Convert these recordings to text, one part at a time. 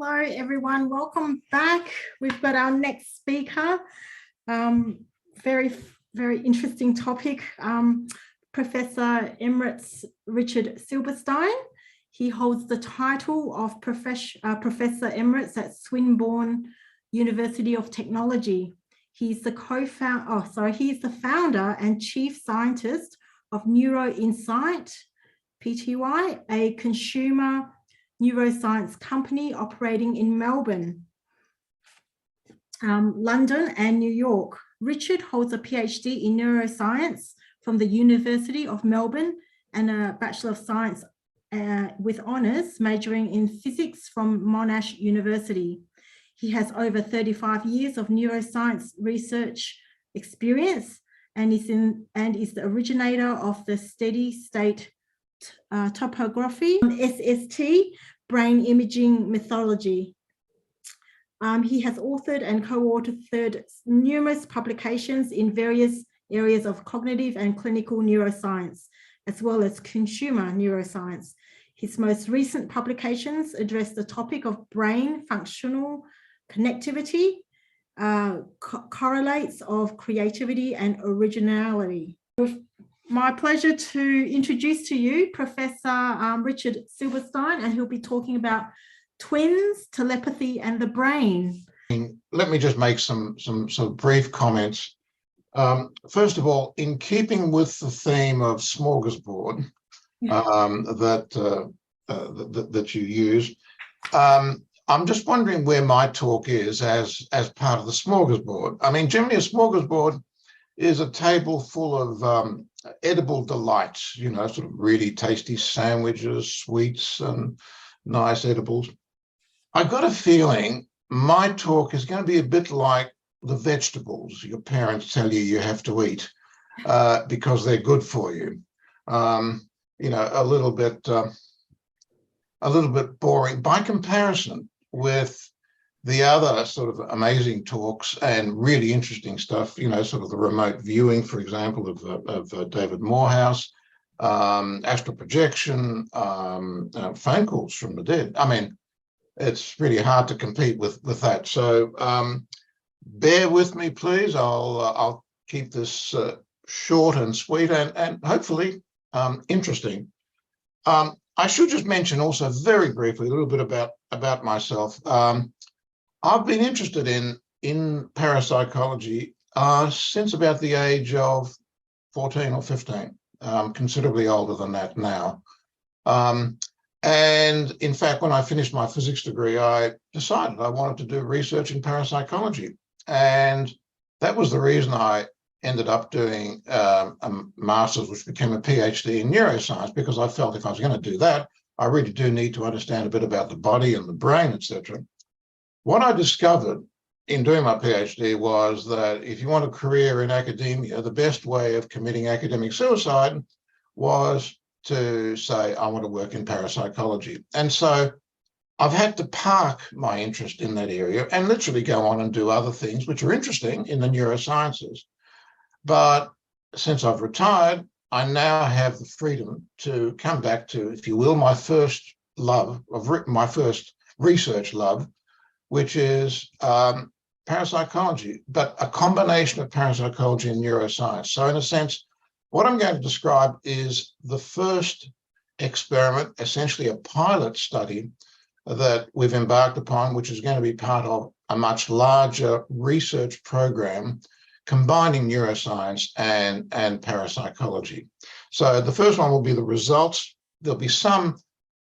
Hello, everyone. Welcome back. We've got our next speaker. Very interesting topic. Professor Emeritus Richard Silberstein. He holds the title of Professor Emeritus at Swinburne University of Technology. He's the founder and chief scientist of Neuro-Insight, Pty, a consumer neuroscience company operating in Melbourne, London and New York. Richard holds a PhD in neuroscience from the University of Melbourne and a Bachelor of Science with honours majoring in physics from Monash University. He has over 35 years of neuroscience research experience and is the originator of the steady state topography, SST, brain imaging methodology. He has authored and co-authored numerous publications in various areas of cognitive and clinical neuroscience, as well as consumer neuroscience. His most recent publications address the topic of brain functional connectivity, correlates of creativity and originality. My pleasure to introduce to you Professor Richard Silberstein, and he'll be talking about twins, telepathy, and the brain. Let me just make some brief comments. First of all, in keeping with the theme of smorgasbord that you use, I'm just wondering where my talk is as part of the smorgasbord. I mean, generally a smorgasbord is a table full of edible delights, you know, sort of really tasty sandwiches, sweets, and nice edibles. I got a feeling my talk is going to be a bit like the vegetables your parents tell you have to eat because they're good for you. You know, a little bit boring by comparison with the other sort of amazing talks and really interesting stuff, you know, sort of the remote viewing, for example, of David Morehouse, astral projection, phone calls from the dead. I mean, it's really hard to compete with that. So bear with me, please. I'll keep this short and sweet and hopefully interesting. I should just mention also very briefly a little bit about myself. I've been interested in parapsychology since about the age of 14 or 15, considerably older than that now. And in fact, when I finished my physics degree, I decided I wanted to do research in parapsychology. And that was the reason I ended up doing a master's, which became a PhD in neuroscience, because I felt if I was going to do that, I really do need to understand a bit about the body and the brain, etc. What I discovered in doing my PhD was that if you want a career in academia, the best way of committing academic suicide was to say, I want to work in parapsychology. And so I've had to park my interest in that area and literally go on and do other things which are interesting in the neurosciences. But since I've retired, I now have the freedom to come back to, if you will, my first love, my first research love, which is parapsychology, but a combination of parapsychology and neuroscience. So in a sense, what I'm going to describe is the first experiment, essentially a pilot study that we've embarked upon, which is going to be part of a much larger research program combining neuroscience and parapsychology. So the first one will be the results. There'll be some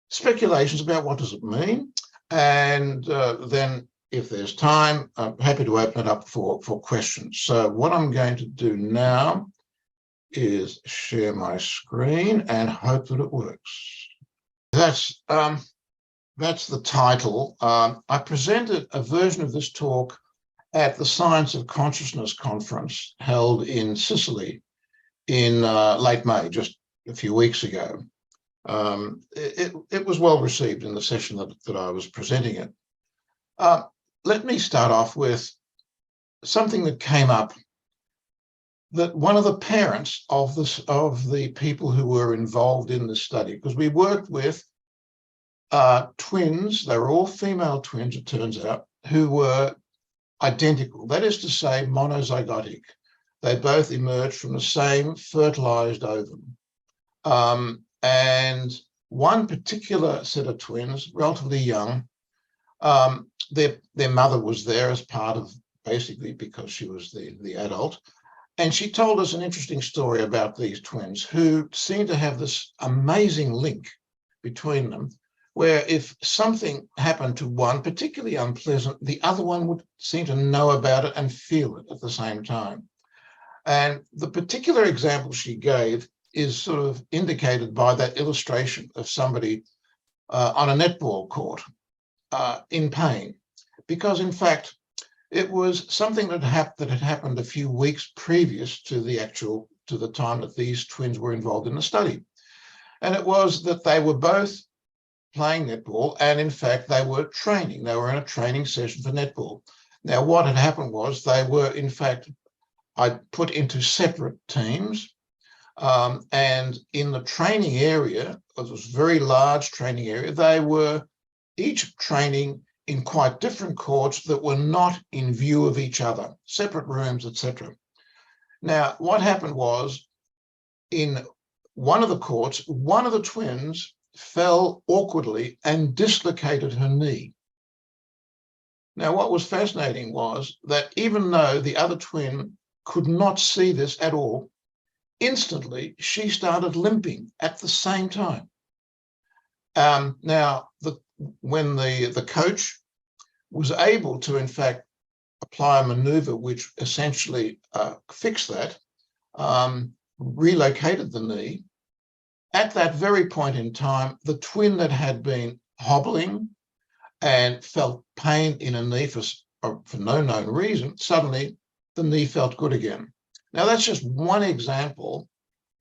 speculations about what does it mean. And then if there's time, I'm happy to open it up for questions. So what I'm going to do now is share my screen and hope that it works. That's the title. I presented a version of this talk at the Science of Consciousness conference held in Sicily in late May, just a few weeks ago. It was well received in the session that I was presenting it. Let me start off with something that came up, that one of the parents of the people who were involved in the study, because we worked with twins. They were all female twins, it turns out, who were identical. That is to say, monozygotic. They both emerged from the same fertilized ovum. And one particular set of twins, relatively young, their mother was there as part of, basically because she was the adult. And she told us an interesting story about these twins who seemed to have this amazing link between them, where if something happened to one, particularly unpleasant, the other one would seem to know about it and feel it at the same time. And the particular example she gave is sort of indicated by that illustration of somebody on a netball court in pain, because in fact, it was something that had happened a few weeks previous to the time that these twins were involved in the study. And it was that they were both playing netball, and in fact, they were training. They were in a training session for netball. Now, what had happened was they were, in fact, put into separate teams. And in the training area, it was a very large training area, they were each training in quite different courts that were not in view of each other, separate rooms, etc. Now, what happened was, in one of the courts, one of the twins fell awkwardly and dislocated her knee. Now, what was fascinating was that even though the other twin could not see this at all, instantly she started limping at the same time. Now, when the coach was able to, in fact, apply a maneuver which essentially fixed that, relocated the knee, at that very point in time, the twin that had been hobbling and felt pain in a knee for no known reason, suddenly the knee felt good again. Now, that's just one example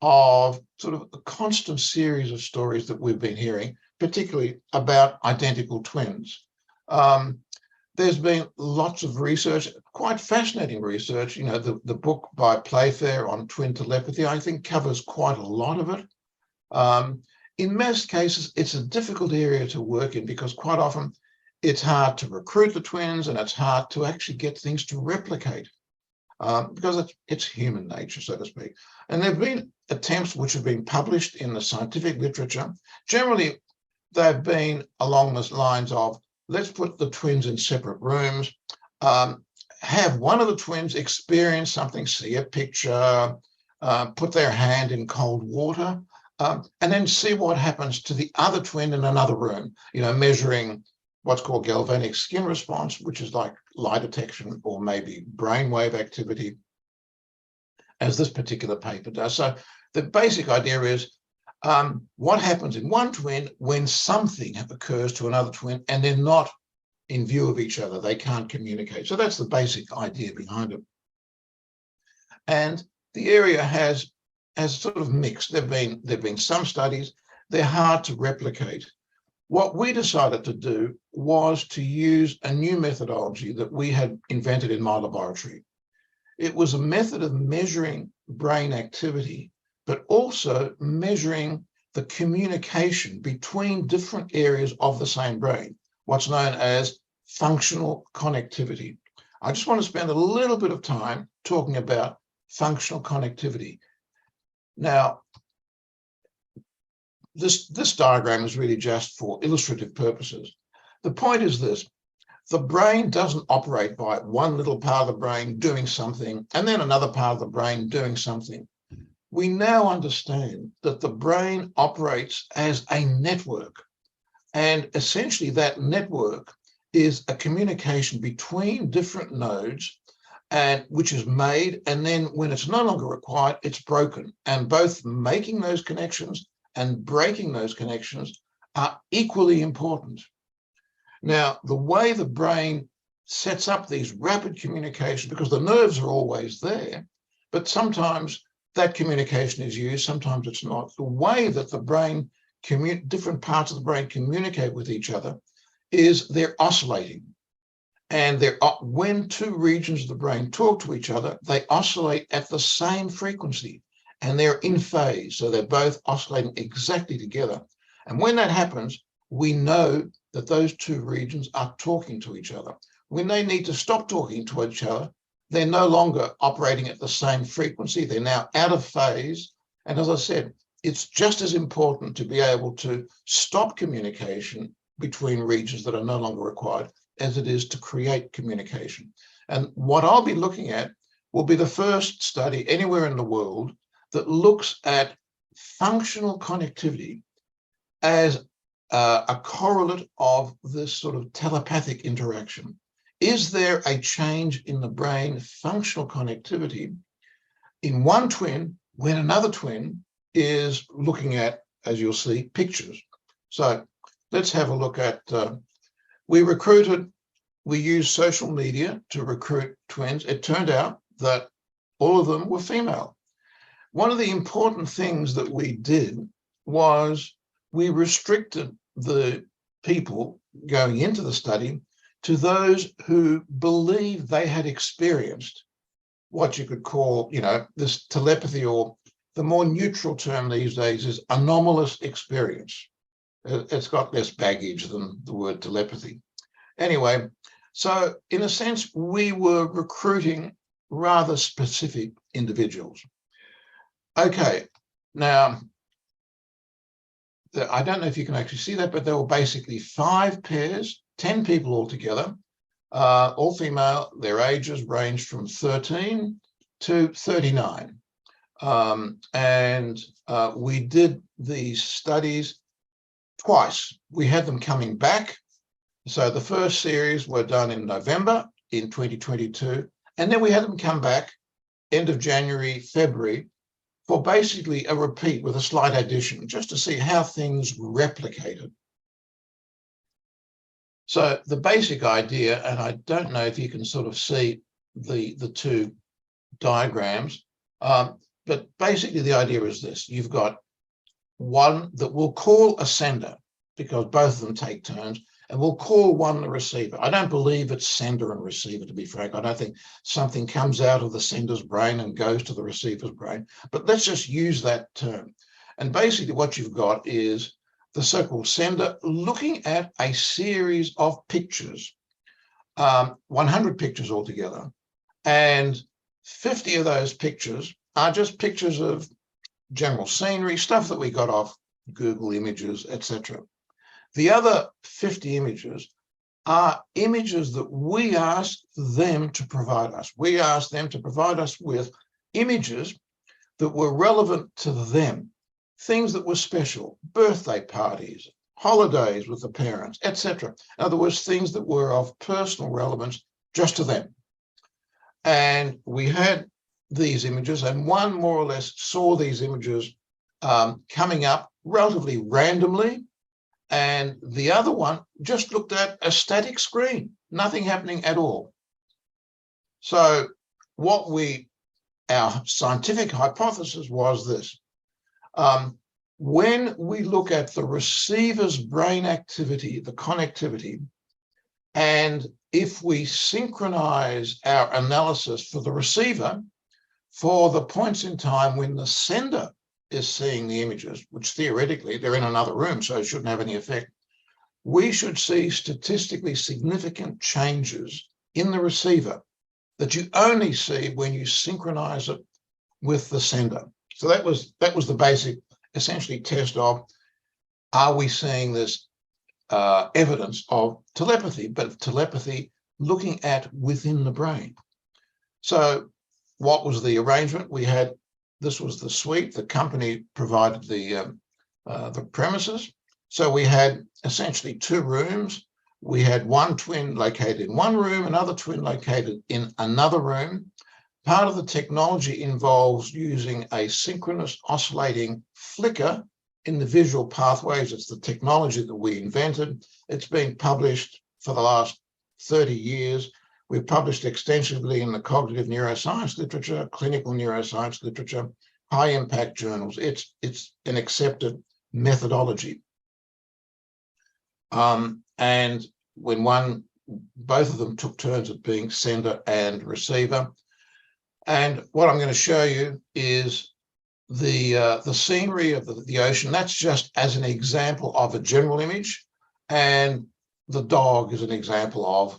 of sort of a constant series of stories that we've been hearing, particularly about identical twins. There's been lots of research, quite fascinating research. You know, the book by Playfair on twin telepathy, I think, covers quite a lot of it. In most cases, it's a difficult area to work in because quite often it's hard to recruit the twins and it's hard to actually get things to replicate because it's human nature, so to speak. And there have been attempts which have been published in the scientific literature. Generally, they've been along the lines of, let's put the twins in separate rooms, have one of the twins experience something, see a picture, put their hand in cold water, and then see what happens to the other twin in another room, you know, measuring what's called galvanic skin response, which is like light detection or maybe brainwave activity, as this particular paper does. So the basic idea is what happens in one twin when something occurs to another twin and they're not in view of each other, they can't communicate. So that's the basic idea behind it. And the area has sort of mixed. There've been some studies, they're hard to replicate. What we decided to do was to use a new methodology that we had invented in my laboratory. It was a method of measuring brain activity, but also measuring the communication between different areas of the same brain, what's known as functional connectivity. I just want to spend a little bit of time talking about functional connectivity. Now, this diagram is really just for illustrative purposes. The point is this: the brain doesn't operate by one little part of the brain doing something and then another part of the brain doing something. We now understand that the brain operates as a network, and essentially that network is a communication between different nodes, and which is made, and then when it's no longer required, it's broken. And both making those connections and breaking those connections are equally important. Now, the way the brain sets up these rapid communications, because the nerves are always there, but sometimes that communication is used, sometimes it's not. The way that the brain, different parts of the brain communicate with each other is they're oscillating. And when two regions of the brain talk to each other, they oscillate at the same frequency and they're in phase. So they're both oscillating exactly together. And when that happens, we know that those two regions are talking to each other. When they need to stop talking to each other, they're no longer operating at the same frequency. They're now out of phase. And as I said, it's just as important to be able to stop communication between regions that are no longer required as it is to create communication. And what I'll be looking at will be the first study anywhere in the world that looks at functional connectivity as a correlate of this sort of telepathic interaction. Is there a change in the brain functional connectivity in one twin when another twin is looking at, as you'll see, pictures? So let's have a look at, we used social media to recruit twins. It turned out that all of them were female. One of the important things that we did was we restricted the people going into the study to those who believed they had experienced what you could call, this telepathy, or the more neutral term these days is anomalous experience. It's got less baggage than the word telepathy. Anyway, so in a sense, we were recruiting rather specific individuals. Okay, now, I don't know if you can actually see that, but there were basically 5 pairs, 10 people altogether, all female. Their ages ranged from 13 to 39. We did these studies twice. We had them coming back. So the first series were done in November in 2022, and then we had them come back end of January, February, for basically a repeat with a slight addition, just to see how things replicated. So the basic idea, and I don't know if you can sort of see the two diagrams, but basically the idea is this. You've got one that we'll call a sender, because both of them take turns, and we'll call one the receiver. I don't believe it's sender and receiver, to be frank. I don't think something comes out of the sender's brain and goes to the receiver's brain, but let's just use that term. And basically what you've got is the so-called sender looking at a series of pictures, 100 pictures altogether, and 50 of those pictures are just pictures of general scenery, stuff that we got off Google Images, etc. The other 50 images are images that we asked them to provide us. We asked them to provide us with images that were relevant to them, things that were special, birthday parties, holidays with the parents, etc. In other words, things that were of personal relevance just to them. And we had these images, and one more or less saw these images coming up relatively randomly, and the other one just looked at a static screen, nothing happening at all. So our scientific hypothesis was this. When we look at the receiver's brain activity, the connectivity, and if we synchronize our analysis for the receiver for the points in time when the sender is seeing the images, which theoretically they're in another room, so it shouldn't have any effect, we should see statistically significant changes in the receiver that you only see when you synchronize it with the sender. So that was the basic, essentially, test of, are we seeing this evidence of telepathy, but telepathy looking at within the brain. So what was the arrangement? We had, this was the suite, the company provided the premises. So we had essentially 2 rooms. We had one twin located in one room, another twin located in another room. Part of the technology involves using a synchronous oscillating flicker in the visual pathways. It's the technology that we invented. It's been published for the last 30 years. We've published extensively in the cognitive neuroscience literature, clinical neuroscience literature, high impact journals. It's an accepted methodology. And when both of them took turns at being sender and receiver. And what I'm going to show you is the scenery of the ocean. That's just as an example of a general image. And the dog is an example of,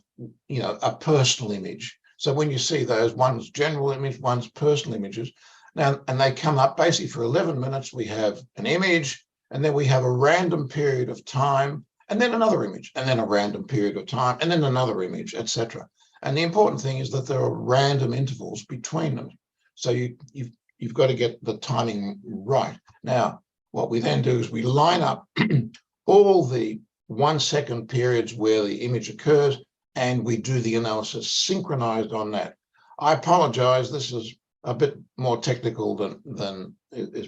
a personal image. So when you see those, one's general image, one's personal images. Now, and they come up basically for 11 minutes. We have an image, and then we have a random period of time, and then another image, and then a random period of time, and then another image, etc. And the important thing is that there are random intervals between them. So you've got to get the timing right. Now, what we then do is we line up all the 1 second periods where the image occurs, and we do the analysis synchronized on that. I apologize, this is a bit more technical than you're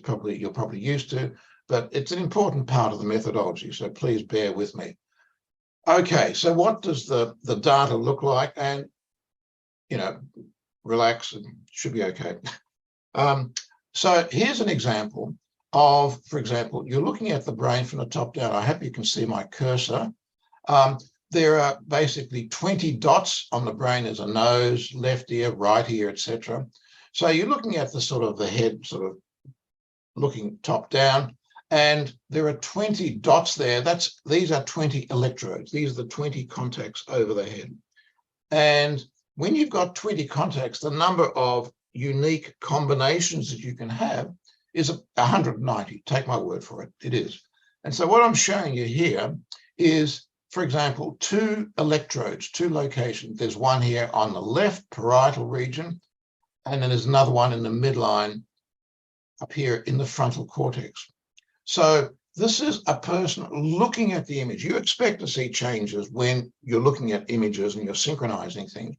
probably used to, but it's an important part of the methodology, so please bear with me. Okay, so what does the data look like? And, relax, it should be okay. So here's an example of, for example, you're looking at the brain from the top down. I hope you can see my cursor. There are basically 20 dots on the brain. There's a nose, left ear, right ear, etc. So you're looking at the sort of the head, sort of looking top down, and there are 20 dots there. These are 20 electrodes. These are the 20 contacts over the head. And when you've got 20 contacts, the number of unique combinations that you can have is 190. Take my word for it, it is. And so what I'm showing you here is, for example, 2 electrodes, 2 locations. There's one here on the left parietal region, and then there's another one in the midline up here in the frontal cortex. So this is a person looking at the image. You expect to see changes when you're looking at images and you're synchronizing things.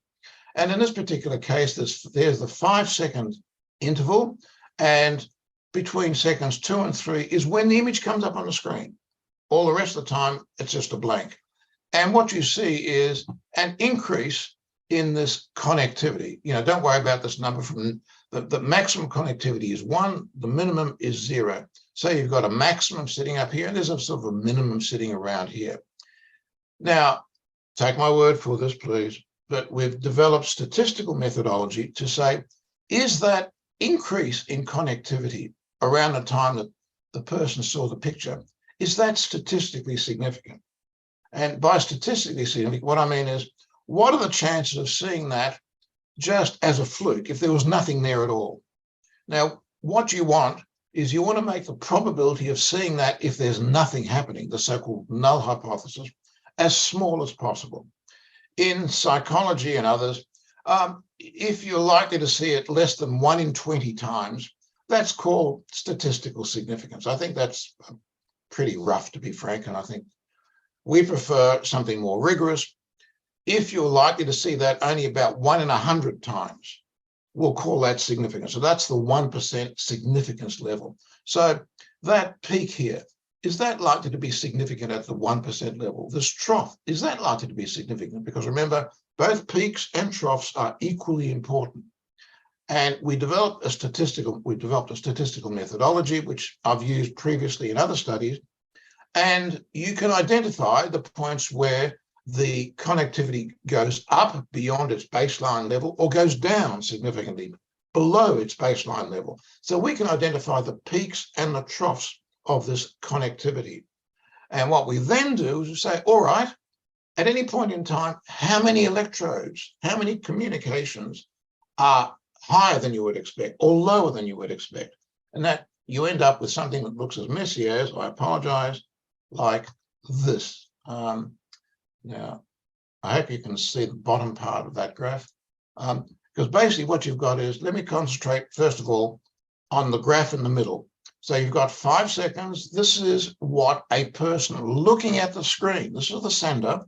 And in this particular case, there's the 5-second interval, and between seconds 2 and 3 is when the image comes up on the screen. All the rest of the time, it's just a blank. And what you see is an increase in this connectivity. Don't worry about this number. From the maximum connectivity is 1, the minimum is 0. So you've got a maximum sitting up here, and there's a sort of a minimum sitting around here. Now, take my word for this, please, but we've developed statistical methodology to say, is that increase in connectivity around the time that the person saw the picture, is that statistically significant? And by statistically significant, what I mean is, what are the chances of seeing that just as a fluke if there was nothing there at all? Now, what you want is you want to make the probability of seeing that if there's nothing happening, the so-called null hypothesis, as small as possible. In psychology and others, if you're likely to see it less than 1 in 20 times, that's called statistical significance. I think that's pretty rough, to be frank, and I think we prefer something more rigorous. If you're likely to see that only about 1 in 100 times, we'll call that significant. So that's the 1% significance level. So that peak here, is that likely to be significant at the 1% level? This trough, is that likely to be significant? Because remember, both peaks and troughs are equally important. And we developed a statistical methodology, which I've used previously in other studies. And you can identify the points where the connectivity goes up beyond its baseline level or goes down significantly below its baseline level. So we can identify the peaks and the troughs of this connectivity. And what we then do is we say, all right, at any point in time, how many electrodes, how many communications are higher than you would expect or lower than you would expect? And that you end up with something that looks as messy as, I apologize, like this. Now, I hope you can see the bottom part of that graph, because basically what you've got is, let me concentrate first of all on the graph in the middle. So you've got 5 seconds. This is what a person looking at the screen, this is the sender,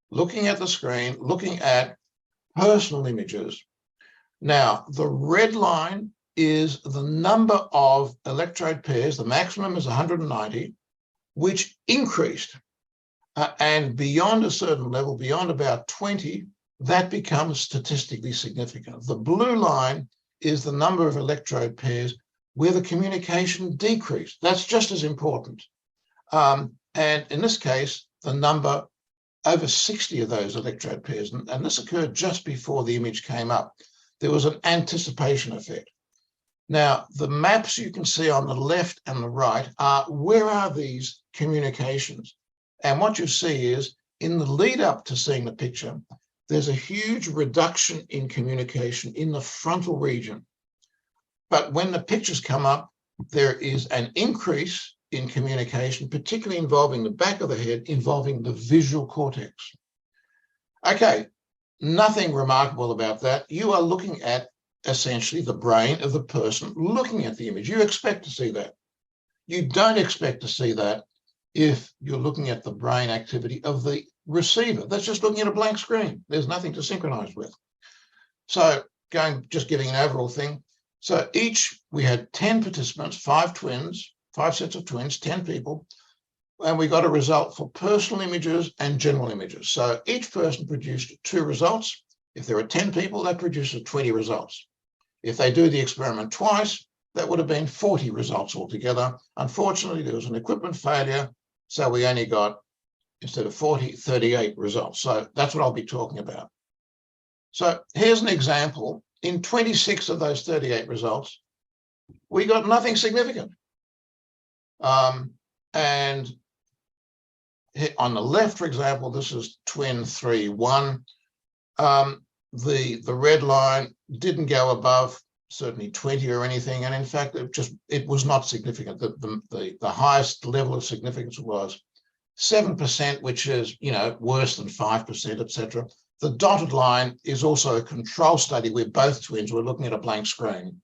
looking at the screen, looking at personal images. Now, the red line is the number of electrode pairs, the maximum is 190, which increased. And beyond a certain level, beyond about 20, that becomes statistically significant. The blue line is the number of electrode pairs where the communication decreased. That's just as important. And in this case, the number over 60 of those electrode pairs, and this occurred just before the image came up. There was an anticipation effect. Now, the maps you can see on the left and the right are, where are these communications? And what you see is in the lead up to seeing the picture, there's a huge reduction in communication in the frontal region. But when the pictures come up, there is an increase in communication, particularly involving the back of the head, involving the visual cortex. Okay, nothing remarkable about that. You are looking at essentially the brain of the person looking at the image. You expect to see that. You don't expect to see that if you're looking at the brain activity of the receiver. That's just looking at a blank screen. There's nothing to synchronize with. So just giving an overall thing. So we had 10 participants, 5 twins, 5 sets of twins, 10 people, and we got a result for personal images and general images. So each person produced 2 results. If there are 10 people, that produces 20 results. If they do the experiment twice, that would have been 40 results altogether. Unfortunately, there was an equipment failure, so we only got, instead of 40, 38 results. So that's what I'll be talking about. So here's an example. In 26 of those 38 results, we got nothing significant. And on the left, for example, this is twin 3-1. The red line didn't go above certainly 20 or anything, and in fact, it was not significant. The highest level of significance was 7%, which is worse than 5%, etc. The dotted line is also a control study where both twins were looking at a blank screen.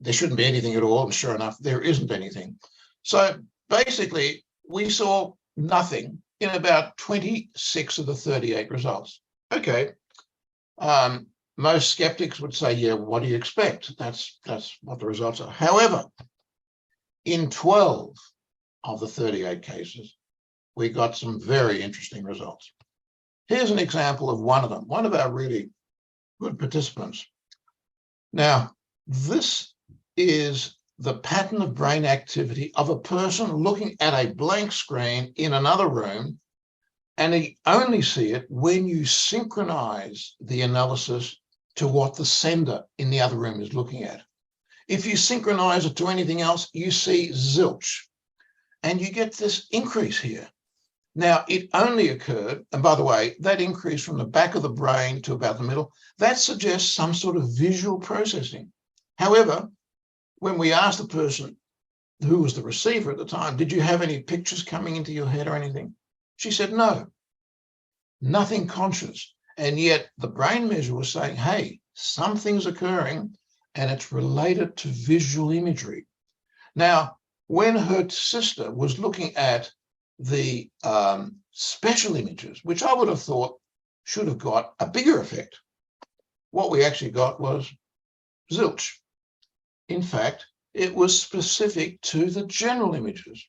There shouldn't be anything at all, and sure enough, there isn't anything. So basically, we saw nothing in about 26 of the 38 results. Okay. Most skeptics would say, yeah, what do you expect? That's what the results are. However, in 12 of the 38 cases, we got some very interesting results. Here's an example of one of them, one of our really good participants. Now, this is the pattern of brain activity of a person looking at a blank screen in another room, and you only see it when you synchronize the analysis to what the sender in the other room is looking at. If you synchronize it to anything else, you see zilch, and you get this increase here. Now, it only occurred, and by the way, that increase from the back of the brain to about the middle, that suggests some sort of visual processing. However, when we asked the person who was the receiver at the time, did you have any pictures coming into your head or anything? She said, no, nothing conscious. And yet the brain measure was saying, hey, something's occurring and it's related to visual imagery. Now, when her sister was looking at the special images, which I would have thought should have got a bigger effect, what we actually got was zilch. In fact, it was specific to the general images.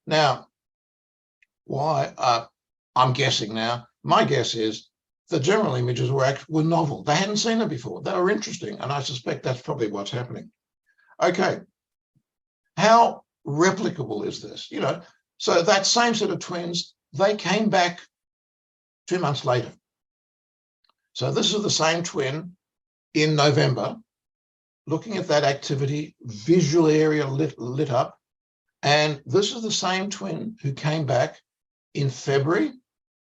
Now, why? I'm guessing now. My guess is the general images were novel. They hadn't seen them before. They were interesting, and I suspect that's probably what's happening. Okay, how replicable is this? So that same set of twins, they came back 2 months later. So this is the same twin in November, looking at that activity, visual area lit up. And this is the same twin who came back in February.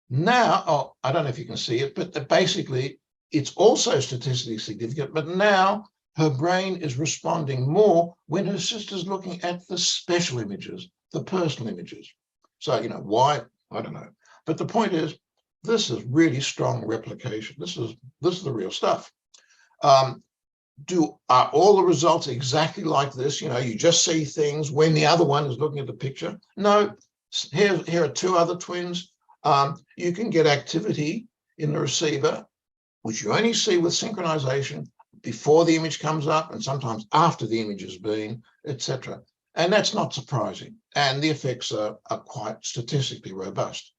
Now, I don't know if you can see it, but basically it's also statistically significant, but now her brain is responding more when her sister's looking at the special images, the personal images. So, why? I don't know. But the point is, this is really strong replication. This is the real stuff. Are all the results exactly like this? You just see things when the other one is looking at the picture. No, here are 2 other twins. You can get activity in the receiver, which you only see with synchronization before the image comes up and sometimes after the image has been, etc. And that's not surprising. And the effects are quite statistically robust.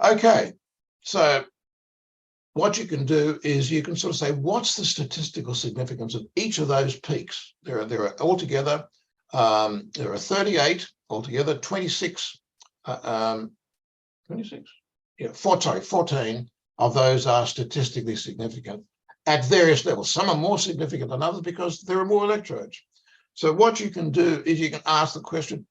Okay, so what you can do is you can sort of say, what's the statistical significance of each of those peaks? There are altogether, there are 38 altogether, 26, 26? Yeah, 14 of those are statistically significant at various levels. Some are more significant than others because there are more electrodes. So what you can do is you can ask the question,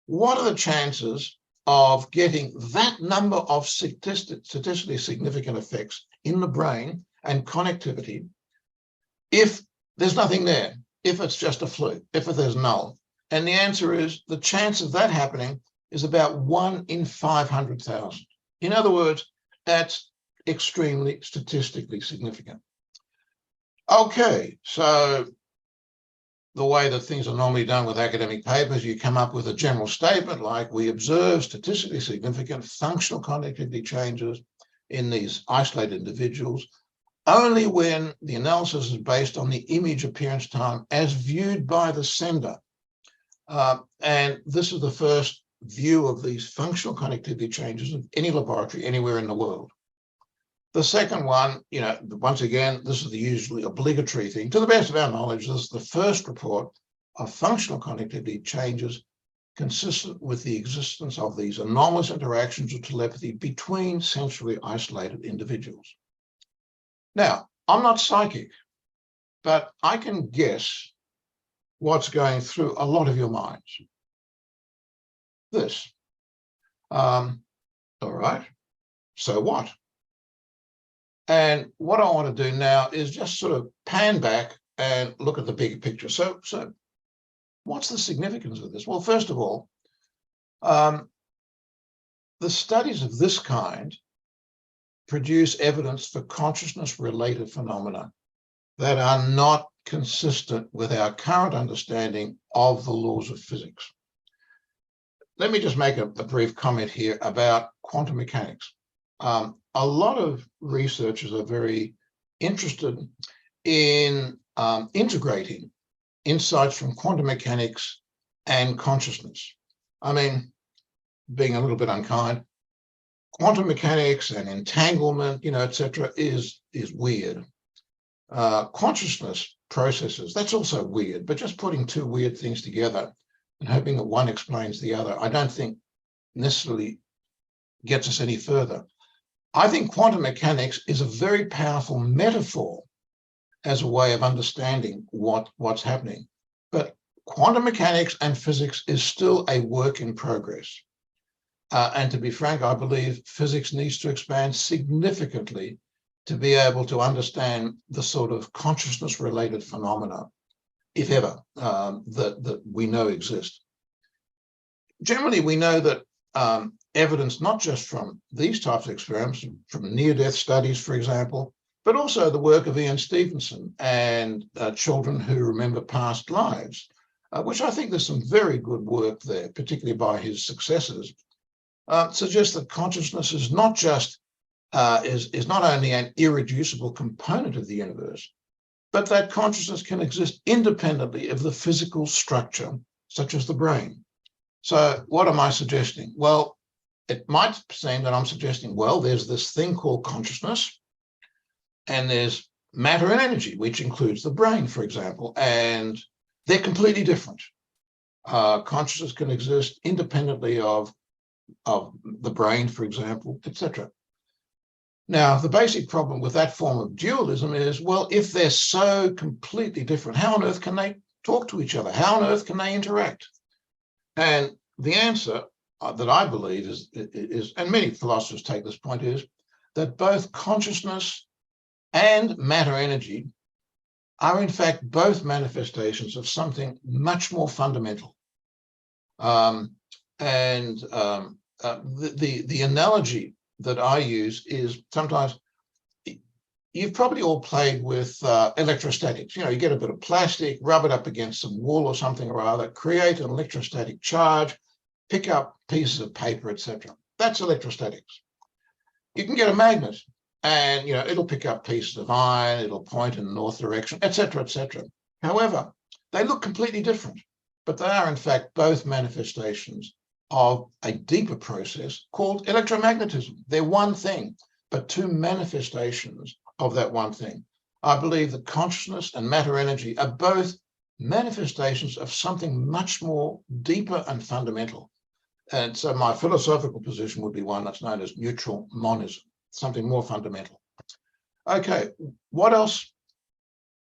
what are the chances of getting that number of statistically significant effects in the brain and connectivity if there's nothing there, if it's just a fluke, if there's null? And the answer is the chance of that happening is about 1 in 500,000. In other words, that's extremely statistically significant. Okay, so the way that things are normally done with academic papers, you come up with a general statement like, we observe statistically significant functional connectivity changes in these isolated individuals only when the analysis is based on the image appearance time as viewed by the sender. And this is the first view of these functional connectivity changes in any laboratory anywhere in the world. The second one, once again, this is the usually obligatory thing. To the best of our knowledge, this is the first report of functional connectivity changes consistent with the existence of these anomalous interactions of telepathy between sensorily isolated individuals. Now, I'm not psychic, but I can guess what's going through a lot of your minds. This. All right, so what? And what I want to do now is just sort of pan back and look at the bigger picture. So what's the significance of this? Well, first of all, the studies of this kind produce evidence for consciousness-related phenomena that are not consistent with our current understanding of the laws of physics. Let me just make a brief comment here about quantum mechanics. A lot of researchers are very interested in integrating insights from quantum mechanics and consciousness. I mean, being a little bit unkind, quantum mechanics and entanglement, etc., is weird. Consciousness processes, that's also weird, but just putting two weird things together and hoping that one explains the other, I don't think necessarily gets us any further. I think quantum mechanics is a very powerful metaphor as a way of understanding what's happening. But quantum mechanics and physics is still a work in progress. And to be frank, I believe physics needs to expand significantly to be able to understand the sort of consciousness-related phenomena, if ever, that we know exist. Generally, we know that evidence not just from these types of experiments, from near-death studies, for example, but also the work of Ian Stevenson and children who remember past lives, which I think there's some very good work there, particularly by his successors, suggests that consciousness is not just is not only an irreducible component of the universe, but that consciousness can exist independently of the physical structure, such as the brain. So what am I suggesting? Well, it might seem that I'm suggesting, well, there's this thing called consciousness, and there's matter and energy, which includes the brain, for example, and they're completely different. Consciousness can exist independently of the brain, for example, etc. Now, the basic problem with that form of dualism is, well, if they're so completely different, how on earth can they talk to each other? How on earth can they interact? And the answer that I believe is, and many philosophers take this point, is that both consciousness and matter energy are in fact both manifestations of something much more fundamental. The analogy that I use is sometimes you've probably all played with electrostatics. You get a bit of plastic, rub it up against some wall or something or other, create an electrostatic charge, pick up pieces of paper, etc. That's electrostatics. You can get a magnet and it'll pick up pieces of iron, it'll point in the north direction, etc., etc. However, they look completely different, but they are in fact both manifestations of a deeper process called electromagnetism. They're one thing, but two manifestations of that one thing. I believe that consciousness and matter energy are both manifestations of something much more deeper and fundamental. And so my philosophical position would be one that's known as neutral monism, something more fundamental. Okay, what else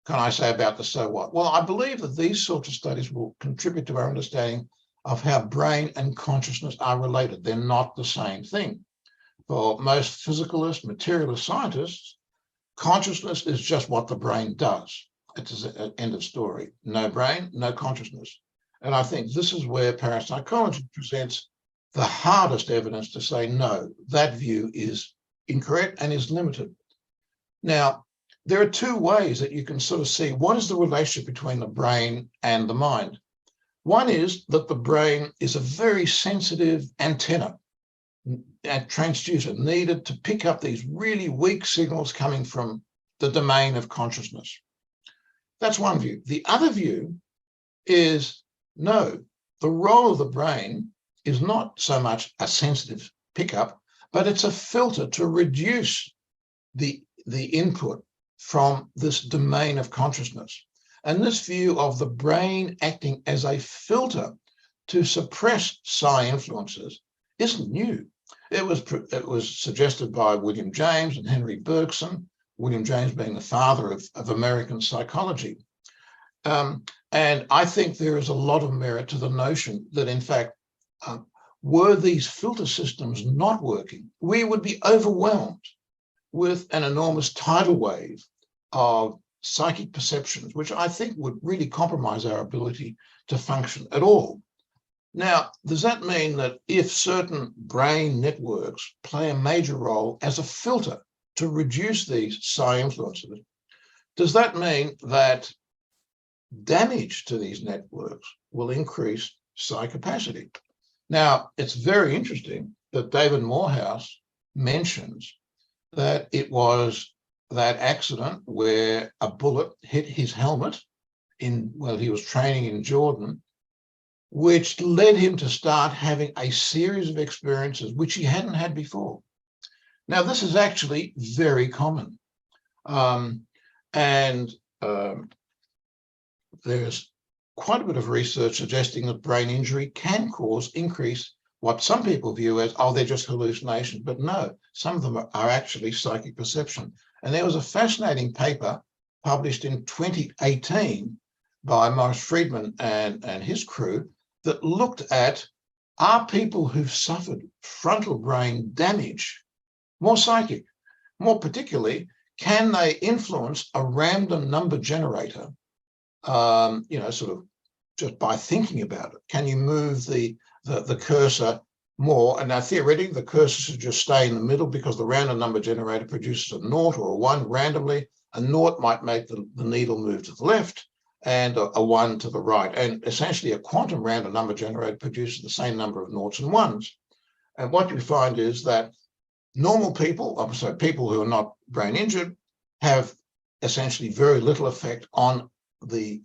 can I say about the so what? Well, I believe that these sorts of studies will contribute to our understanding of how brain and consciousness are related. They're not the same thing. For most physicalist, materialist scientists, consciousness is just what the brain does. It's an end of story. No brain, no consciousness. And I think this is where parapsychology presents the hardest evidence to say, no, that view is incorrect and is limited. Now, there are two ways that you can sort of see what is the relationship between the brain and the mind. One is that the brain is a very sensitive antenna and transducer needed to pick up these really weak signals coming from the domain of consciousness. That's one view. The other view is no, the role of the brain is not so much a sensitive pickup, but it's a filter to reduce the input from this domain of consciousness. And this view of the brain acting as a filter to suppress psi influences isn't new. It was suggested by William James and Henry Bergson, William James being the father of American psychology. And I think there is a lot of merit to the notion that, in fact, were these filter systems not working, we would be overwhelmed with an enormous tidal wave of psychic perceptions, which I think would really compromise our ability to function at all. Now, does that mean that if certain brain networks play a major role as a filter to reduce these psi influences, does that mean that damage to these networks will increase psi capacity? Now, it's very interesting that David Morehouse mentions that it was that accident where a bullet hit his helmet while he was training in Jordan, which led him to start having a series of experiences which he hadn't had before. Now, this is actually very common. There's quite a bit of research suggesting that brain injury can increase what some people view as, oh, they're just hallucinations. But no, some of them are actually psychic perception. And there was a fascinating paper published in 2018 by Morris Friedman and his crew that looked at, are people who've suffered frontal brain damage more psychic? More particularly, can they influence a random number generator, sort of just by thinking about it? Can you move the cursor more? And now theoretically, the cursor should just stay in the middle because the random number generator produces a naught or a one randomly. A naught might make the needle move to the left and a one to the right. And essentially a quantum random number generator produces the same number of noughts and ones. And what you find is that normal people, so people who are not brain injured, have essentially very little effect on the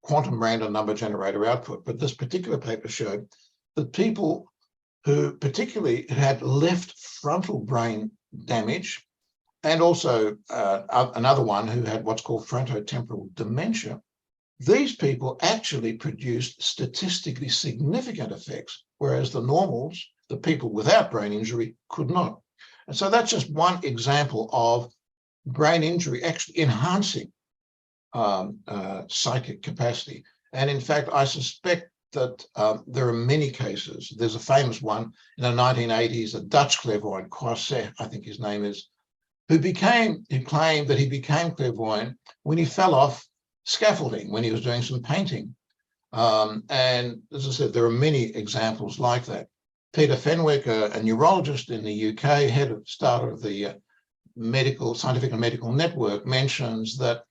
quantum random number generator output. But this particular paper showed that people who particularly had left frontal brain damage, and also another one who had what's called frontotemporal dementia, these people actually produced statistically significant effects, whereas the normals, the people without brain injury, could not. And so that's just one example of brain injury actually enhancing psychic capacity. And in fact, I suspect that there are many cases. There's a famous one in the 1980s, a Dutch clairvoyant, Croiset, I think his name is, who claimed that he became clairvoyant when he fell off scaffolding, when he was doing some painting. And as I said, there are many examples like that. Peter Fenwick, a neurologist in the UK, starter of the Scientific and Medical Network, mentions that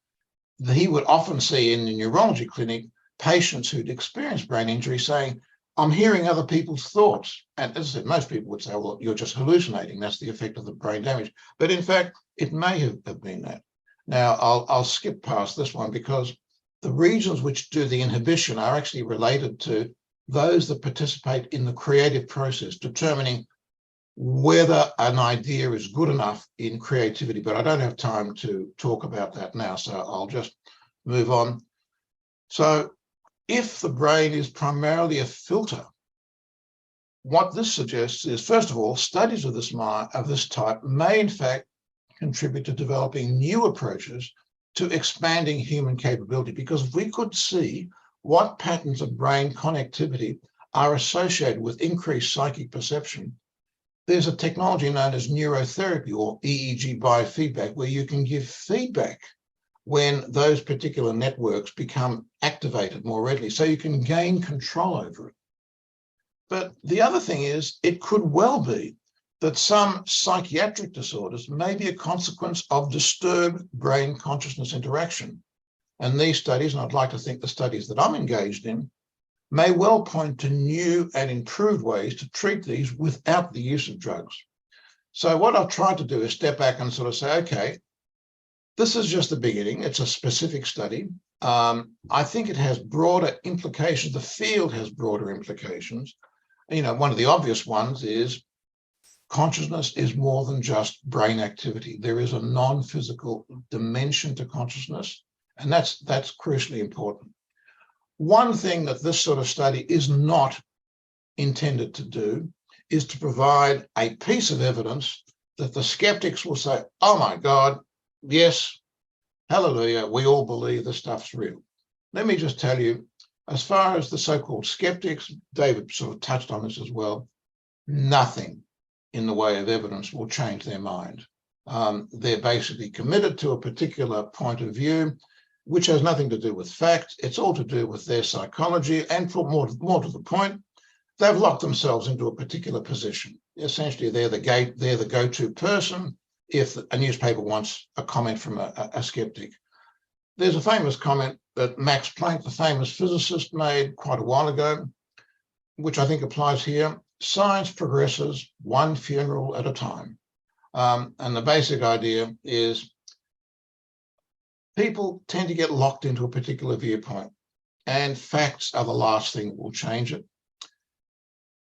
he would often see in the neurology clinic patients who'd experienced brain injury saying, I'm hearing other people's thoughts. And as I said, most people would say, well, you're just hallucinating. That's the effect of the brain damage. But in fact, it may have been that. Now, I'll skip past this one because the regions which do the inhibition are actually related to those that participate in the creative process, determining whether an idea is good enough in creativity. But I don't have time to talk about that now, so I'll just move on. So if the brain is primarily a filter, what this suggests is, first of all, studies of this type may in fact contribute to developing new approaches to expanding human capability, because if we could see what patterns of brain connectivity are associated with increased psychic perception, there's a technology known as neurotherapy or EEG biofeedback, where you can give feedback when those particular networks become activated more readily, so you can gain control over it. But the other thing is, it could well be that some psychiatric disorders may be a consequence of disturbed brain consciousness interaction. And these studies, and I'd like to think the studies that I'm engaged in, may well point to new and improved ways to treat these without the use of drugs. So what I've tried to do is step back and sort of say, okay, this is just the beginning. It's a specific study. I think it has broader implications. The field has broader implications. You know, one of the obvious ones is consciousness is more than just brain activity. There is a non-physical dimension to consciousness, and that's crucially important. One thing that this sort of study is not intended to do is to provide a piece of evidence that the skeptics will say, oh my God, yes, hallelujah, we all believe this stuff's real. Let me just tell you, as far as the so-called skeptics, David sort of touched on this as well, nothing in the way of evidence will change their mind. They're basically committed to a particular point of view, which has nothing to do with fact. It's all to do with their psychology. And for more to the point, they've locked themselves into a particular position. Essentially, they're the go-to person if a newspaper wants a comment from a skeptic. There's a famous comment that Max Planck, the famous physicist, made quite a while ago, which I think applies here. Science progresses one funeral at a time. And the basic idea is people tend to get locked into a particular viewpoint, and facts are the last thing that will change it.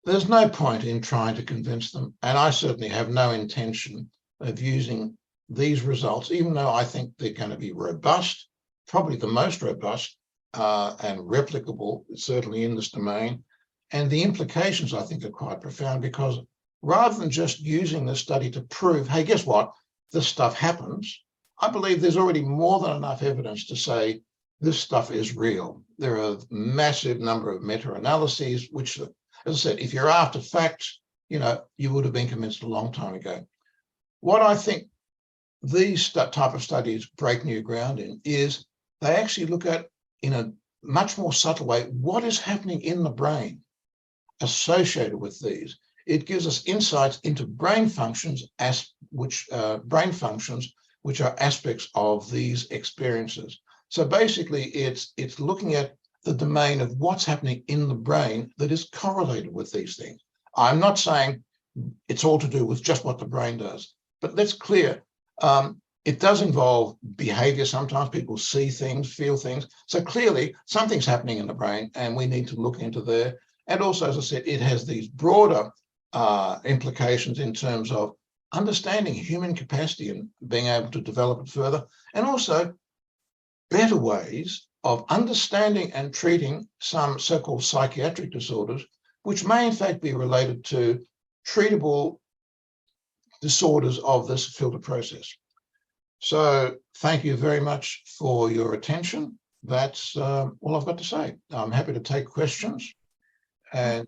There's no point in trying to convince them, and I certainly have no intention of using these results, even though I think they're going to be robust, probably the most robust and replicable, certainly in this domain. And the implications, I think, are quite profound, because rather than just using this study to prove, hey, guess what, this stuff happens, I believe there's already more than enough evidence to say this stuff is real. There are a massive number of meta-analyses, which, as I said, if you're after facts, you know, you would have been convinced a long time ago. What I think these type of studies break new ground in is they actually look at, in a much more subtle way, what is happening in the brain associated with these. It gives us insights into brain functions, which are aspects of these experiences. So basically, it's looking at the domain of what's happening in the brain that is correlated with these things. I'm not saying it's all to do with just what the brain does, but that's clear. It does involve behavior. Sometimes people see things, feel things. So clearly something's happening in the brain, and we need to look into there. And also, as I said, it has these broader implications in terms of understanding human capacity and being able to develop it further, and also better ways of understanding and treating some so-called psychiatric disorders, which may in fact be related to treatable disorders of this filter process. So thank you very much for your attention. That's all I've got to say. I'm happy to take questions. And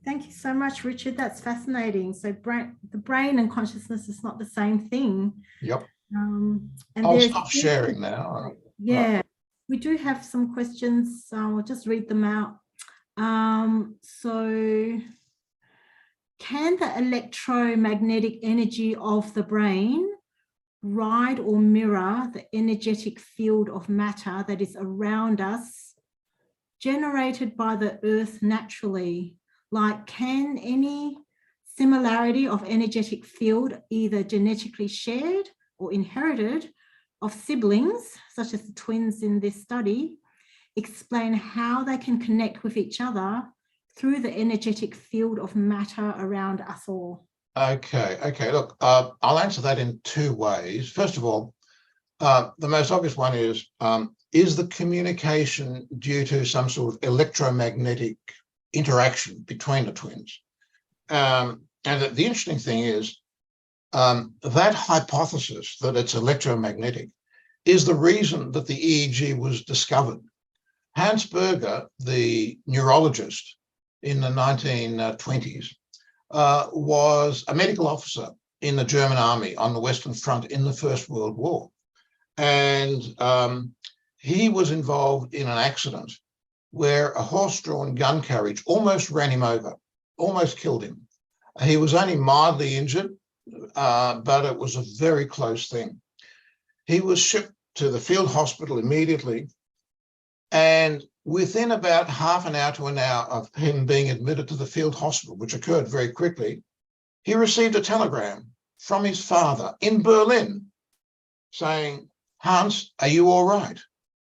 Thank you so much, Richard. That's fascinating. So the brain and consciousness is not the same thing. Yep. And I'll stop sharing now. Yeah, we do have some questions. I'll just read them out. So can the electromagnetic energy of the brain ride or mirror the energetic field of matter that is around us, generated by the earth naturally? Like, can any similarity of energetic field, either genetically shared or inherited, of siblings, such as the twins in this study, explain how they can connect with each other through the energetic field of matter around us all? Okay. Look, I'll answer that in two ways. First of all, the most obvious one is the communication due to some sort of electromagnetic interaction between the twins? And the interesting thing is that hypothesis that it's electromagnetic is the reason that the EEG was discovered. Hans Berger, the neurologist, in the 1920s, was a medical officer in the German army on the Western Front in the First World War. And he was involved in an accident where a horse-drawn gun carriage almost ran him over, almost killed him. He was only mildly injured, but it was a very close thing. He was shipped to the field hospital immediately, and within about half an hour to an hour of him being admitted to the field hospital, which occurred very quickly, he received a telegram from his father in Berlin saying, "Hans, are you all right?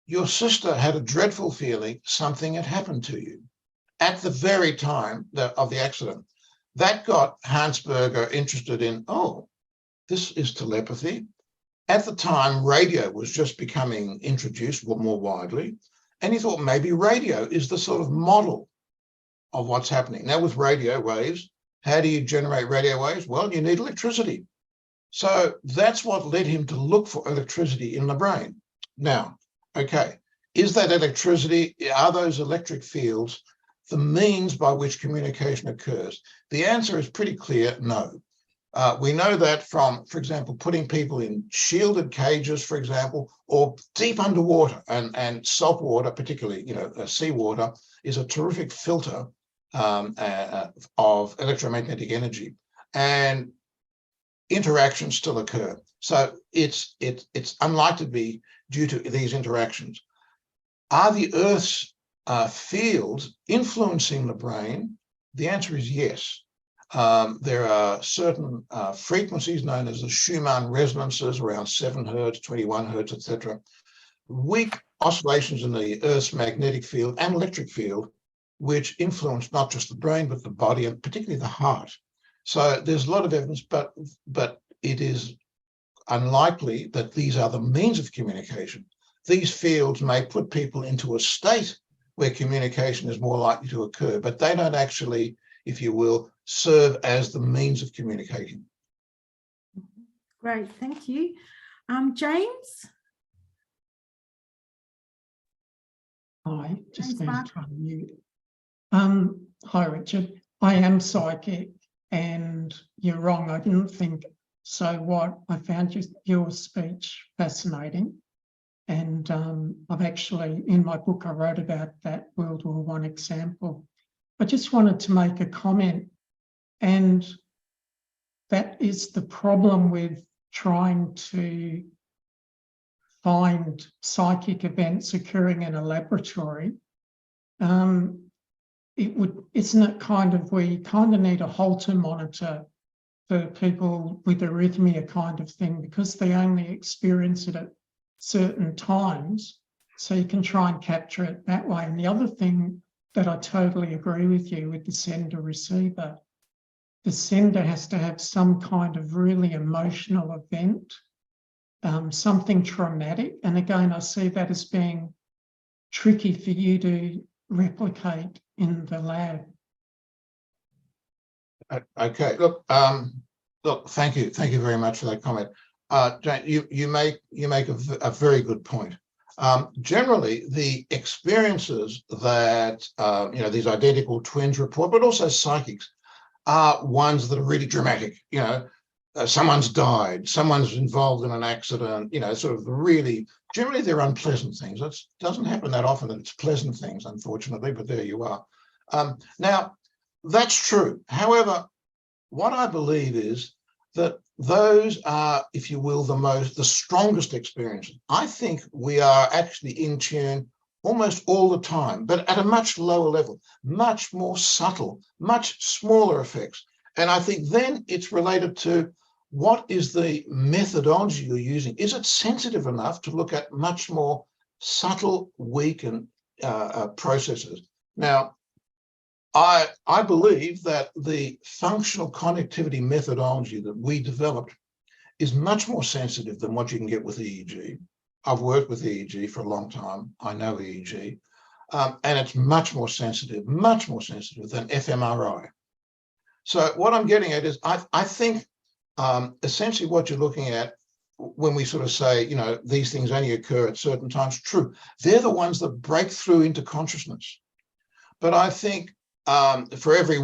Your sister had a dreadful feeling something had happened to you," at the very time of the accident. That got Hans Berger interested in, oh, this is telepathy. At the time, radio was just becoming introduced more widely. And he thought maybe radio is the sort of model of what's happening. Now with radio waves, how do you generate radio waves? Well, you need electricity. So that's what led him to look for electricity in the brain. Now, okay, is that electricity, are those electric fields the means by which communication occurs? The answer is pretty clear, no. We know that from, for example, putting people in shielded cages, for example, or deep underwater, and salt water, particularly, seawater, is a terrific filter of electromagnetic energy, and interactions still occur. So it's unlikely to be due to these interactions. Are the Earth's fields influencing the brain? The answer is yes. There are certain frequencies known as the Schumann resonances, around 7 hertz, 21 hertz, etc. Weak oscillations in the Earth's magnetic field and electric field, which influence not just the brain, but the body, and particularly the heart. So there's a lot of evidence, but it is unlikely that these are the means of communication. These fields may put people into a state where communication is more likely to occur, but they don't actually, if you will, serve as the means of communicating. Great, thank you. James? Hi, just Thanks, going to try to mute. Hi, Richard. I am psychic, and you're wrong. I didn't think so. What I found your speech fascinating, and I've actually, in my book, I wrote about that World War I example. I just wanted to make a comment, and that is the problem with trying to find psychic events occurring in a laboratory. Isn't it kind of where you kind of need a Holter monitor for people with arrhythmia kind of thing, because they only experience it at certain times, so you can try and capture it that way. And the other thing that I totally agree with you with the sender receiver, the sender has to have some kind of really emotional event, something traumatic. And again, I see that as being tricky for you to replicate in the lab. Okay, look, thank you very much for that comment. Jane, you make a very good point. Generally, the experiences that these identical twins report, but also psychics, are ones that are really dramatic. Someone's died, someone's involved in an accident. Sort of really, generally they're unpleasant things. It doesn't happen that often that it's pleasant things, unfortunately. But there you are. Now, that's true. However, what I believe is that those are, if you will, the strongest experiences. I think we are actually in tune almost all the time, but at a much lower level, much more subtle, much smaller effects. And I think then it's related to what is the methodology you're using? Is it sensitive enough to look at much more subtle, weak and processes? Now, I believe that the functional connectivity methodology that we developed is much more sensitive than what you can get with EEG. I've worked with EEG for a long time. I know EEG, and it's much more sensitive than fMRI. So what I'm getting at is I think essentially what you're looking at when we sort of say, these things only occur at certain times, true. They're the ones that break through into consciousness. But I think for every,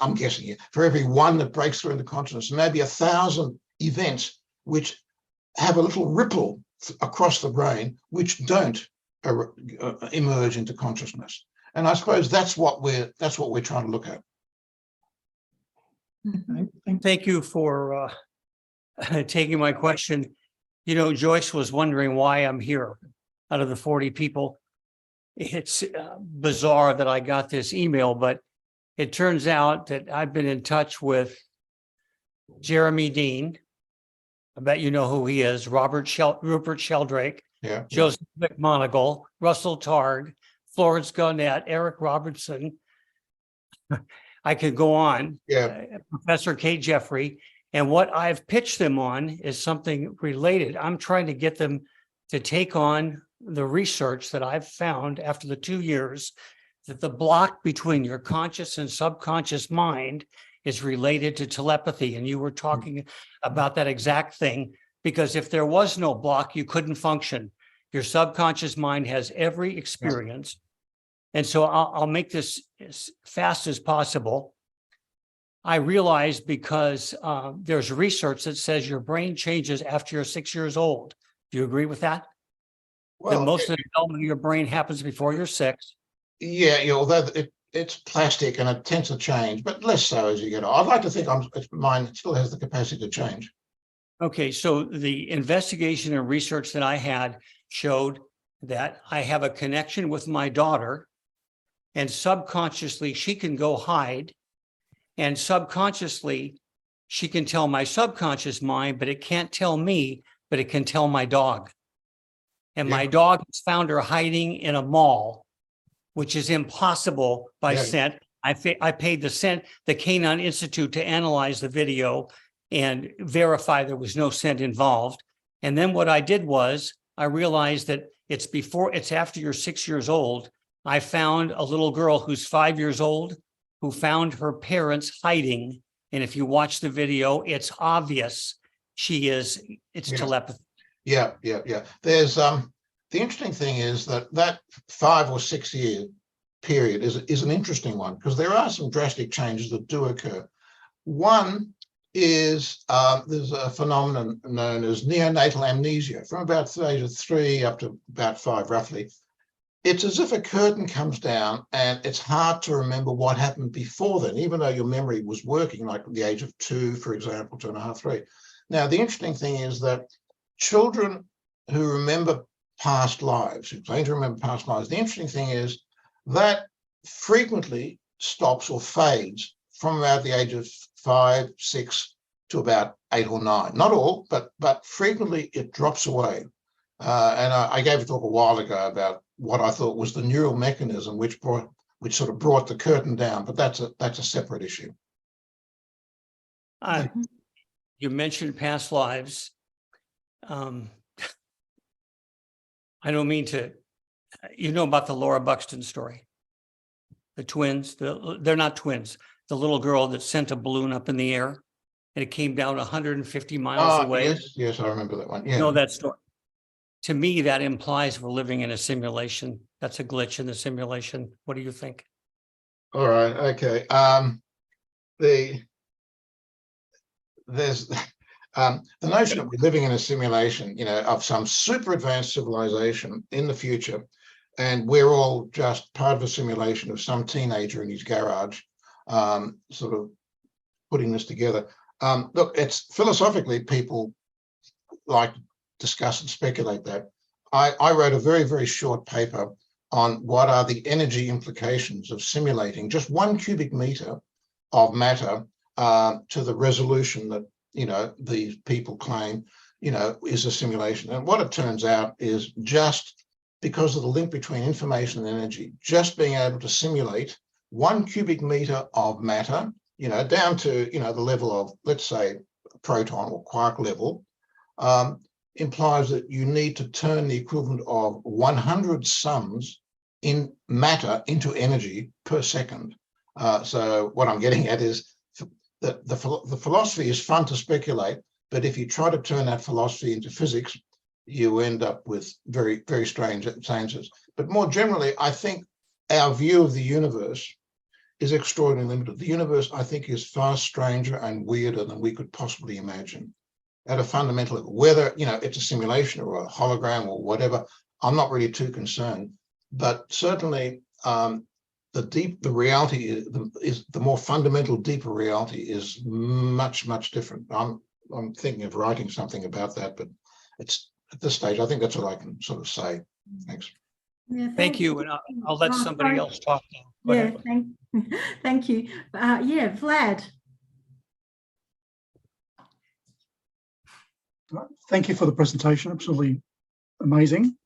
I'm guessing here, for every one that breaks through into consciousness, maybe 1,000 events which have a little ripple across the brain, which don't emerge into consciousness. And I suppose that's what we're trying to look at. Thank you for taking my question. Joyce was wondering why I'm here out of the 40 people. It's bizarre that I got this email, but it turns out that I've been in touch with Jeremy Dean. I bet you know who he is. Rupert Sheldrake, Yeah. Joseph McMonagle, Russell Targ, Florence Garnett, Eric Robertson. I could go on. Yeah. Professor Kate Jeffrey. And what I've pitched them on is something related. I'm trying to get them to take on the research that I've found after the 2 years, that the block between your conscious and subconscious mind is related to telepathy. And you were talking about that exact thing, because if there was no block, you couldn't function. Your subconscious mind has every experience. And so I'll make this as fast as possible. I realize because there's research that says your brain changes after you're 6 years old. Do you agree with that? Well, that most of the development of your brain happens before you're 6. Yeah, although it's plastic and it tends to change, but less so as you get on. I'd like to think mine still has the capacity to change. Okay, so the investigation and research that I had showed that I have a connection with my daughter, and subconsciously she can go hide, and subconsciously she can tell my subconscious mind, but it can't tell me, but it can tell my dog. And my dog has found her hiding in a mall, which is impossible by scent. I paid the Canine Institute to analyze the video and verify there was no scent involved. And then what I did was I realized that it's after you're 6 years old. I found a little girl who's 5 years old who found her parents hiding. And if you watch the video, it's obvious it's telepathy. Yeah. There's the interesting thing is that 5 or 6 year period is an interesting one, because there are some drastic changes that do occur. One is there's a phenomenon known as neonatal amnesia from about the age of 3 up to about 5 roughly. It's as if a curtain comes down and it's hard to remember what happened before then, even though your memory was working, like at the age of 2, for example, 2.5, 3. Now, the interesting thing is that children who remember past lives, who claim to remember past lives, the interesting thing is that frequently stops or fades from about the age of 5, 6 to about 8 or 9. Not all, but frequently it drops away. And I gave a talk a while ago about what I thought was the neural mechanism which sort of brought the curtain down, but that's a separate issue. You mentioned past lives. I don't mean to, about the Laura Buxton story. The twins, they're not twins. The little girl that sent a balloon up in the air and it came down 150 miles away. Yes, I remember that one. Yeah. You know that story. To me, that implies we're living in a simulation. That's a glitch in the simulation. What do you think? All right. Okay. There's the notion that we're living in a simulation, of some super advanced civilization in the future, and we're all just part of a simulation of some teenager in his garage, sort of putting this together. Look, it's philosophically, people like to discuss and speculate that. I wrote a very, very short paper on what are the energy implications of simulating just 1 cubic meter of matter to the resolution that these people claim is a simulation. And what it turns out is, just because of the link between information and energy, just being able to simulate 1 cubic meter of matter, down to the level of, let's say, proton or quark level, implies that you need to turn the equivalent of 100 sums in matter into energy per second. So what I'm getting at is that the philosophy is fun to speculate, but if you try to turn that philosophy into physics, you end up with very, very strange answers. But more generally, I think our view of the universe is extraordinarily limited. The universe, I think, is far stranger and weirder than we could possibly imagine. At a fundamental level, whether it's a simulation or a hologram or whatever, I'm not really too concerned. But certainly, the reality is the more fundamental, deeper reality is much, much different. I'm thinking of writing something about that, but it's at this stage, I think that's all I can sort of say. Thanks. Yeah, Thank you, and I'll let somebody else talk now. Go Yeah, ahead. thank you. Yeah, Vlad. Thank you for the presentation. Absolutely amazing.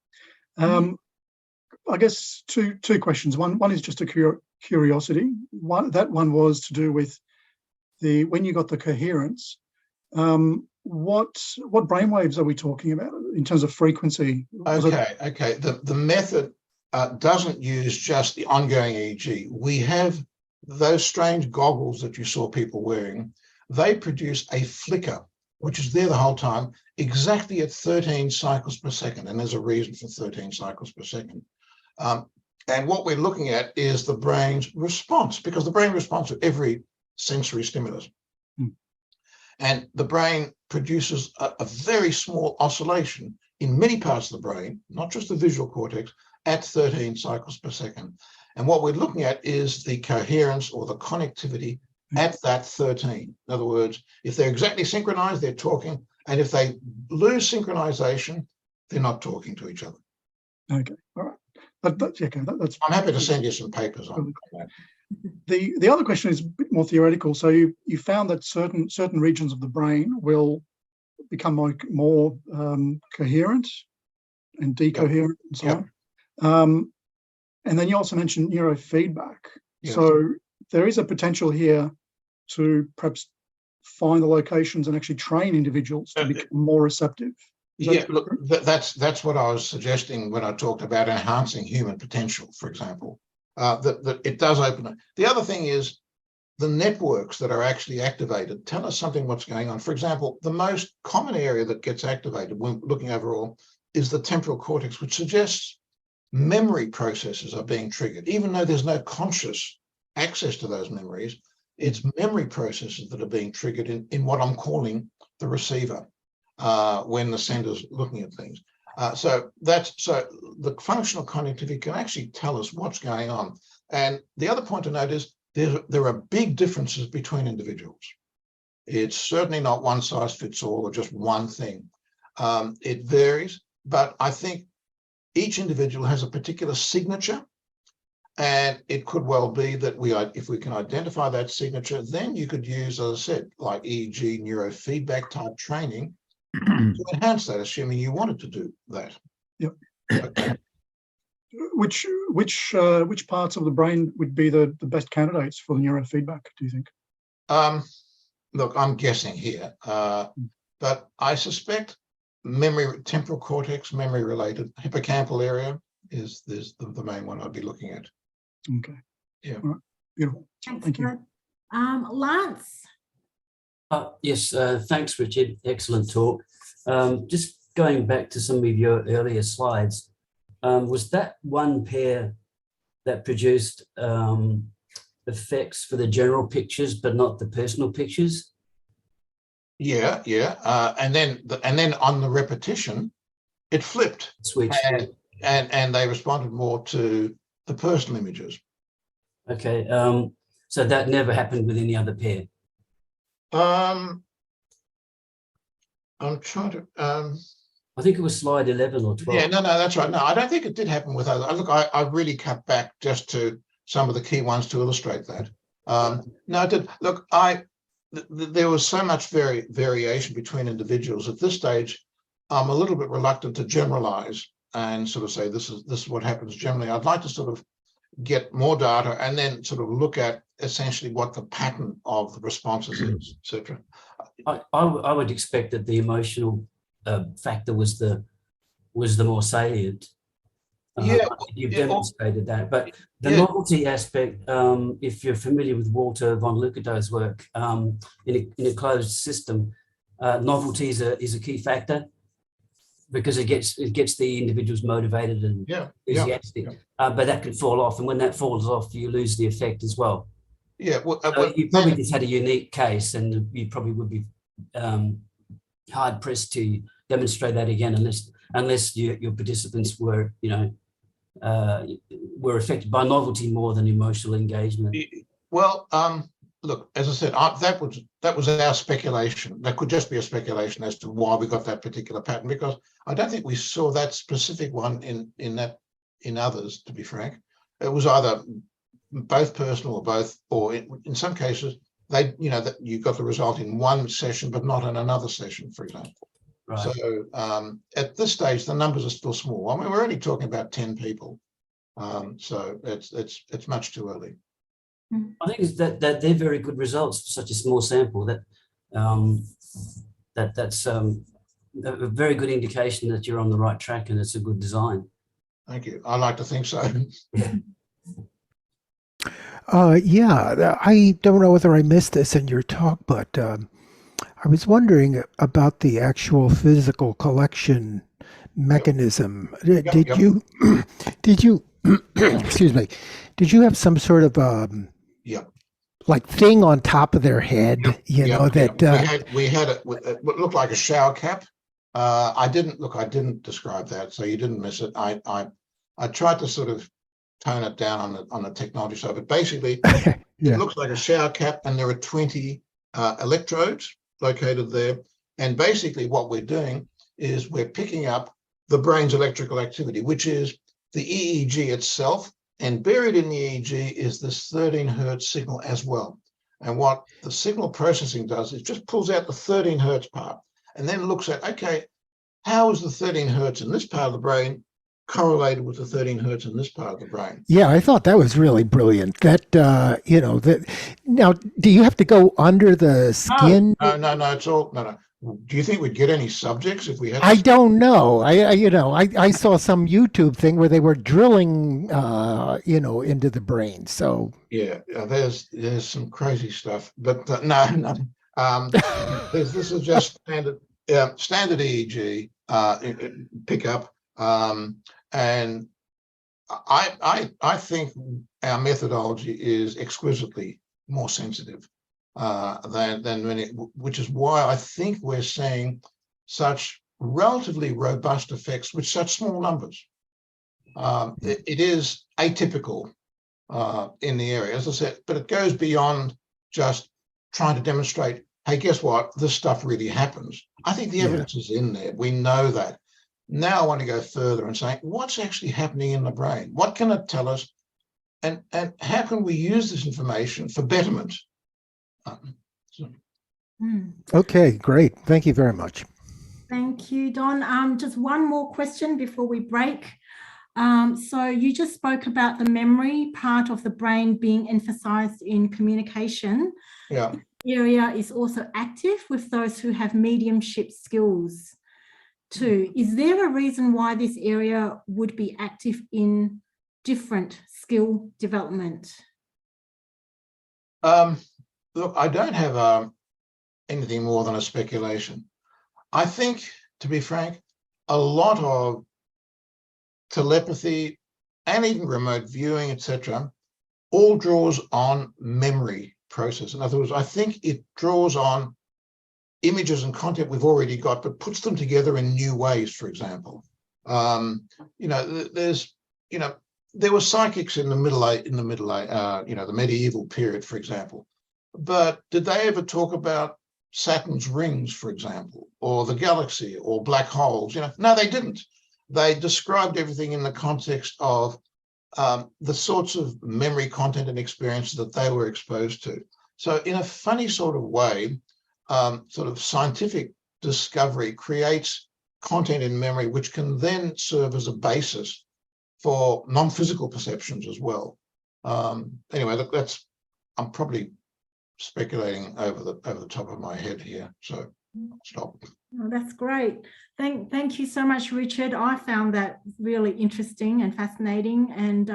I guess two questions. One is just a curiosity. That one was to do with when you got the coherence. What brainwaves are we talking about in terms of frequency? Okay. The method doesn't use just the ongoing EEG. We have those strange goggles that you saw people wearing. They produce a flicker, which is there the whole time, exactly at 13 cycles per second. And there's a reason for 13 cycles per second. And what we're looking at is the brain's response, because the brain responds to every sensory stimulus. And the brain produces a very small oscillation in many parts of the brain, not just the visual cortex, at 13 cycles per second. And what we're looking at is the coherence or the connectivity at that 13. In other words, if they're exactly synchronized, they're talking. And if they lose synchronization, they're not talking to each other. Okay, all right. That's I'm happy to send you some papers on that. The other question is a bit more theoretical. So you found that certain regions of the brain will become more coherent and decoherent and so on. And then you also mentioned neurofeedback. Yes. So there is a potential here to perhaps find the locations and actually train individuals to become more receptive. Look, that's what I was suggesting when I talked about enhancing human potential, for example. That it does open it. The other thing is the networks that are actually activated tell us something what's going on. For example, the most common area that gets activated when looking overall is the temporal cortex, which suggests memory processes are being triggered, even though there's no conscious access to those memories. It's memory processes that are being triggered in what I'm calling the receiver when the sender's looking at things. So the functional connectivity can actually tell us what's going on. And the other point to note is there are big differences between individuals. It's certainly not one size fits all or just one thing. It varies, but I think each individual has a particular signature. And it could well be that if we can identify that signature, then you could use, as I said, like EEG neurofeedback type training to enhance that, assuming you wanted to do that. Yep. Okay. Which parts of the brain would be the best candidates for the neurofeedback, do you think? Look, I'm guessing here, but I suspect temporal cortex, memory related, hippocampal area is the main one I'd be looking at. Okay. Yeah. All right. Beautiful. Thank you. Lance. Yes, thanks, Richard. Excellent talk. Just going back to some of your earlier slides, was that one pair that produced effects for the general pictures, but not the personal pictures? Yeah. And then on the repetition, it flipped. Switch. And they responded more to the personal images. Okay. So that never happened with any other pair. I'm trying to. I think it was slide 11 or 12. Yeah, no, that's right. No, I don't think it did happen with others. Look, I really cut back just to some of the key ones to illustrate that. No, I did. Look, there was so much variation between individuals. At this stage, I'm a little bit reluctant to generalize and sort of say this is what happens generally. I'd like to sort of get more data and then sort of look at essentially what the pattern of the responses is, etc. I would expect that the emotional factor was the more salient. You've demonstrated that, but the novelty aspect, if you're familiar with Walter von Lukadow's work, in a closed system, novelty is a key factor because it gets the individuals motivated and enthusiastic. But that can fall off, and when that falls off, you lose the effect as well. Yeah, well, So you probably just had a unique case, and you probably would be hard pressed to demonstrate that again, unless your participants were, were affected by novelty more than emotional engagement. well, look, as I said, that was our speculation. That could just be a speculation as to why we got that particular pattern, because I don't think we saw that specific one in others, to be frank. It was either both personal or both, or in some cases, that you got the result in one session, but not in another session, for example. Right. So at this stage, the numbers are still small. I mean, we're only talking about 10 people. So it's much too early. I think it's that they're very good results for such a small sample. That's a very good indication that you're on the right track and it's a good design. Thank you. I like to think so. Yeah, I don't know whether I missed this in your talk, but I was wondering about the actual physical collection mechanism. Did you, excuse me, did you have some sort of like thing on top of their head, we had it looked like a shower cap. I didn't describe that, so you didn't miss it. I tried to sort of tone it down on the technology side, but basically it looks like a shower cap, and there are 20 electrodes located there. And basically what we're doing is we're picking up the brain's electrical activity, which is the EEG itself, and buried in the EEG is this 13 hertz signal as well. And what the signal processing does is just pulls out the 13 hertz part and then looks at, okay, how is the 13 hertz in this part of the brain correlated with the 13 hertz in this part of the brain? Yeah, I thought that was really brilliant. That that. Now, do you have to go under the skin? No. It's all no. Do you think we'd get any subjects if we had? I don't know. I saw some YouTube thing where they were drilling, into the brain. So yeah, there's some crazy stuff, but no. This is just standard EEG pickup, and I think our methodology is exquisitely more sensitive than many, which is why I think we're seeing such relatively robust effects with such small numbers. It is atypical in the area, as I said, but it goes beyond just trying to demonstrate, hey, guess what? This stuff really happens. I think the evidence is in there. We know that. Now I want to go further and say, what's actually happening in the brain? What can it tell us? And how can we use this information for betterment? Okay, great. Thank you very much. Thank you, Don. Just one more question before we break. So you just spoke about the memory part of the brain being emphasized in communication. Yeah. The area is also active with those who have mediumship skills too. Is there a reason why this area would be active in different skill development? Look, I don't have anything more than a speculation. I think, to be frank, a lot of telepathy and even remote viewing, etc., all draws on memory process. In other words, I think it draws on images and content we've already got, but puts them together in new ways. For example, there were psychics in the medieval period, for example. But did they ever talk about Saturn's rings, for example, or the galaxy or black holes? No, they didn't. They described everything in the context of the sorts of memory content and experiences that they were exposed to. So in a funny sort of way, sort of scientific discovery creates content in memory, which can then serve as a basis for non-physical perceptions as well. Anyway, look, I'm probably speculating over the top of my head here, so stop. Oh, that's great. Thank you so much, Richard. I found that really interesting and fascinating, and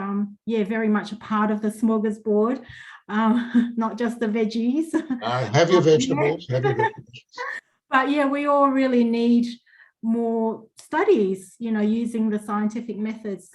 very much a part of the smorgasbord, not just the veggies. Have your vegetables. Have your vegetables. But yeah, we all really need more studies, using the scientific methods